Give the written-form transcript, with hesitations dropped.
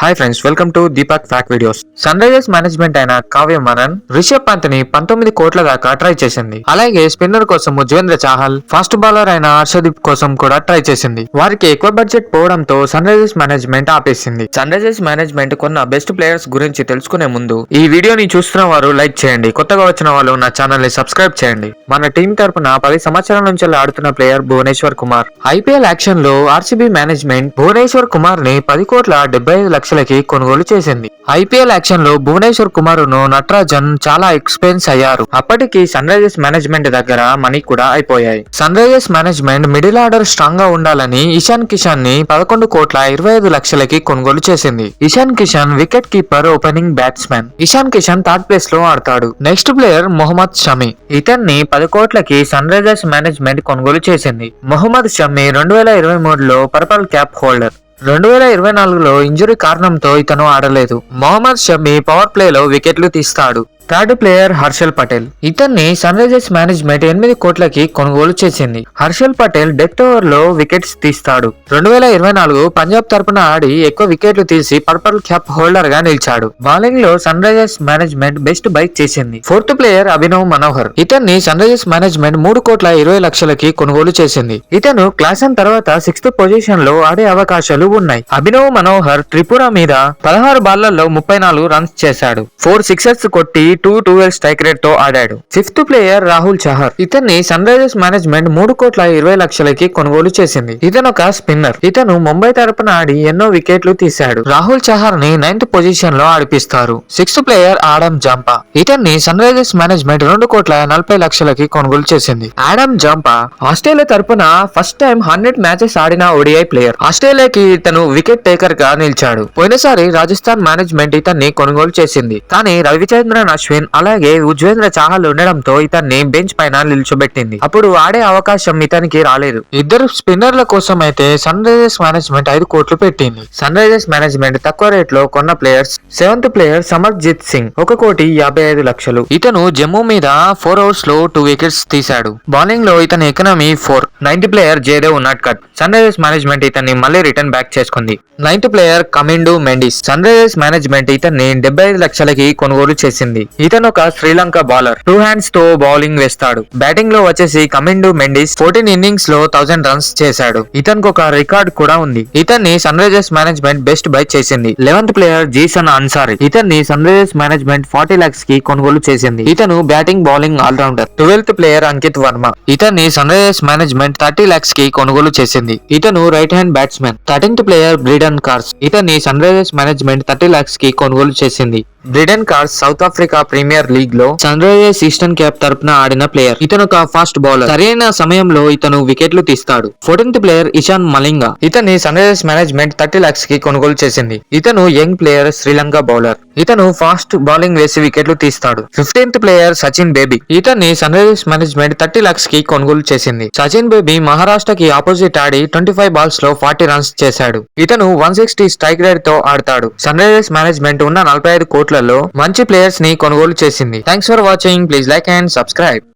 Hi friends, welcome to Deepak fact videos. Sunrisers management అయిన కావ్య మనన్ రిషబ్ పంత్ ని 19 కోట్ల దాకా ట్రై చేసింది. అలాగే స్పిన్నర్ కోసం ఉజ్వేంద్ర చాహల్, ఫాస్ట్ బౌలర్ అయిన హర్షదీప్ కోసం కూడా ట్రై చేసింది. వారికి ఎక్కువ బడ్జెట్ పోవడంతో సన్ రైజర్స్ మేనేజ్మెంట్ ఆపేసింది. సన్ రైజర్స్ మేనేజ్మెంట్ కొన్న బెస్ట్ ప్లేయర్స్ గురించి తెలుసుకునే ముందు ఈ వీడియోని చూస్తున్న వారు లైక్ చేయండి. కొత్తగా వచ్చిన వాళ్ళు నా ఛానల్ ని సబ్స్క్రైబ్ చేయండి. మన టీం తరపున 10 సంవత్సరాల నుంచి ఆడుతున్న player Bhuvneshwar Kumar. IPL auction లో ఆర్సీబీ మేనేజ్మెంట్ భువనేశ్వర్ కుమార్ ని 10 కోట్ల 75 లక్షలకి కొనుగోలు చేసింది. ఐపీఎల్ యాక్షన్ లో భువనేశ్వర్ కుమార్ ను నటరాజన్ చాలా ఎక్స్పెన్స్ అయ్యారు. అప్పటికి సన్ రైజర్స్ మేనేజ్మెంట్ దగ్గర మనీ కూడా అయిపోయాయి. Sunrisers management middle order strong గా ఉండాలని ఇషాన్ కిషన్ ని 11 కోట్ల 25 లక్షలకి కొనుగోలు చేసింది. Ishan Kishan wicket keeper, opening batsmen. Ishan Kishan third place లో ఆడతాడు. Next player Mohammed Shami. ఇతన్ని 10 కోట్లకి సన్ రైజర్స్ మేనేజ్మెంట్ కొనుగోలు చేసింది. మొహమ్మద్ షమి 2023లో పర్పల్ క్యాప్ హోల్డర్. 2024లో ఇంజురీ కారణంతో ఇతను ఆడలేదు. మొహమ్మద్ షమి పవర్ ప్లే లో వికెట్లు తీస్తాడు. Third player Harshal Patel. ఇతన్ని సన్ రైజర్స్ మేనేజ్మెంట్ 8 కోట్లకి కొనుగోలు చేసింది. హర్షల్ పటేల్ డెత్ ఓవర్ లో వికెట్స్ తీస్తాడు. 2024 పంజాబ్ తరపున ఆడి ఎక్కువ వికెట్లు తీసి పర్పల్ క్యాప్ హోల్డర్ గా నిలిచాడు. బౌలింగ్ లో Sunrisers management best buy చేసింది. Fourth player Abhinav Manohar. ఇతన్ని సన్ రైజర్స్ మేనేజ్మెంట్ 3 కోట్ల 20 లక్షలకి కొనుగోలు చేసింది. ఇతను క్లాసన్ తర్వాత 6th పొజిషన్ లో ఆడే అవకాశాలు ఉన్నాయి. అభినవ్ మనోహర్ త్రిపుర మీద 16 బాళ్లలో 34 రన్స్ చేశాడు. 4 సిక్సర్స్ కొట్టి 2-12 స్ట్రైక్ రేట్ తో ఆడాడు. 5th player Rahul Chahar. ఇతన్ని సన్ రైజర్స్ మేనేజ్మెంట్ 3 కోట్ల 20 లక్షలకి కొనుగోలు చేసింది. ఇతను ఒక స్పిన్నర్. ఇతను ముంబై తరపున ఆడి ఎన్నో వికెట్లు తీశాడు. రాహుల్ చహర్ ని 9th పొజిషన్ లో ఆడిపిస్తారు. 6th player Adam Zampa. ఇతన్ని సన్ రైజర్స్ మేనేజ్మెంట్ 2 కోట్ల 40 లక్షలకి కొనుగోలు చేసింది. ఆడమ్ జాంపా ఆస్ట్రేలియా తరపున ఫస్ట్ టైం 100 మ్యాచెస్ ఆడిన ఓడిఐ ప్లేయర్. ఆస్ట్రేలియాకి ఇతను వికెట్ టేకర్ గా నిలిచాడు. పోయినసారి రాజస్థాన్ మేనేజ్మెంట్ ఇతన్ని కొనుగోలు చేసింది. కానీ రవిచంద్రన్ అశ్విన్ అలాగే ఉజ్వేంద్ర చాహల్ ఉండడంతో ఇతన్ని బెంచ్ పైన నిల్చోబెట్టింది. అప్పుడు ఆడే అవకాశం ఇతనికి రాలేదు. ఇద్దరు స్పిన్నర్ల కోసం అయితే సన్ రైజర్స్ మేనేజ్మెంట్ 5 కోట్లు పెట్టింది. సన్ రైజర్స్ మేనేజ్మెంట్ తక్కువ రేట్ లో కొన్న players. 7th player Simarjeet Singh 1 కోటి 55 లక్షలు. ఇతను జమ్మూ మీద 4 ఓవర్స్ లో 2 వికెట్స్ తీశాడు. బౌలింగ్ లో ఇతని economy 4. 9th player Jaydev Unadkat. Sunrisers management ఇతన్ని మళ్ళీ రిటర్న్ బ్యాక్ చేసుకుంది. 9th player Kamindu Mendis. Sunrisers management ఇతన్ని 75 లక్షలకి కొనుగోలు చేసింది. ఇతను ఒక శ్రీలంక బౌలర్. 2 హ్యాండ్స్ తో బౌలింగ్ వేస్తాడు. బ్యాటింగ్ లో వచ్చేసి కమిండు మెండిస్ 14 ఇన్నింగ్స్ లో 1000 రన్స్ చేశాడు. ఇతనికి ఒక రికార్డ్ కూడా ఉంది. ఇతన్ని Sunrisers management best buy చేసింది. 11th player Jeeson Ansari. ఇతన్ని సన్ రైజర్స్ మేనేజ్మెంట్ 40 lakhs కి కొనుగోలు చేసింది. ఇతను batting, bowling allrounder. 12th player Ankit Varma. ఇతన్ని సన్ రైజర్స్ మేనేజ్మెంట్ 30 lakhs కి కొనుగోలు చేసింది. ఇతను right hand batsmen. 13th player Brydon Carse. ఇతన్ని సన్ రైజర్స్ మేనేజ్మెంట్ 30 lakhs కి కొనుగోలు చేసింది. Brydon Carse South Africa Premier League లో సన్ రైజర్స్ ఈస్టర్న్ క్యాప్ తరపున ఆడిన ప్లేయర్. ఇతను ఒక ఫాస్ట్ బౌలర్. సరైన సమయంలో ఇతను వికెట్లు తీస్తాడు. 14th player Ishan Malinga. ఇతన్ని సన్ రైజర్స్ మేనేజ్మెంట్ 30 lakhs కి కొనుగోలు చేసింది. ఇతను యంగ్ ప్లేయర్, శ్రీలంక బౌలర్. ఇతను ఫాస్ట్ బౌలింగ్ వేసి వికెట్లు తీస్తాడు. 15th player Sachin baby. ఇతన్ని సన్ రైజర్స్ మేనేజ్మెంట్ 30 lakhs కి కొనుగోలు చేసింది. సచిన్ బేబీ మహారాష్ట్రకి ఆపోజిట్ ఆడి 25 balls లో 40 రన్స్ చేశాడు. ఇతను 160 స్ట్రైక్ రేట్ తో ఆడతాడు. సన్ రైజర్స్ మేనేజ్మెంట్ ఉన్న 45 కోట్లలో మంచి ప్లేయర్స్ ని కొనుగోలు చేసింది. Thanks for watching. Please like and subscribe.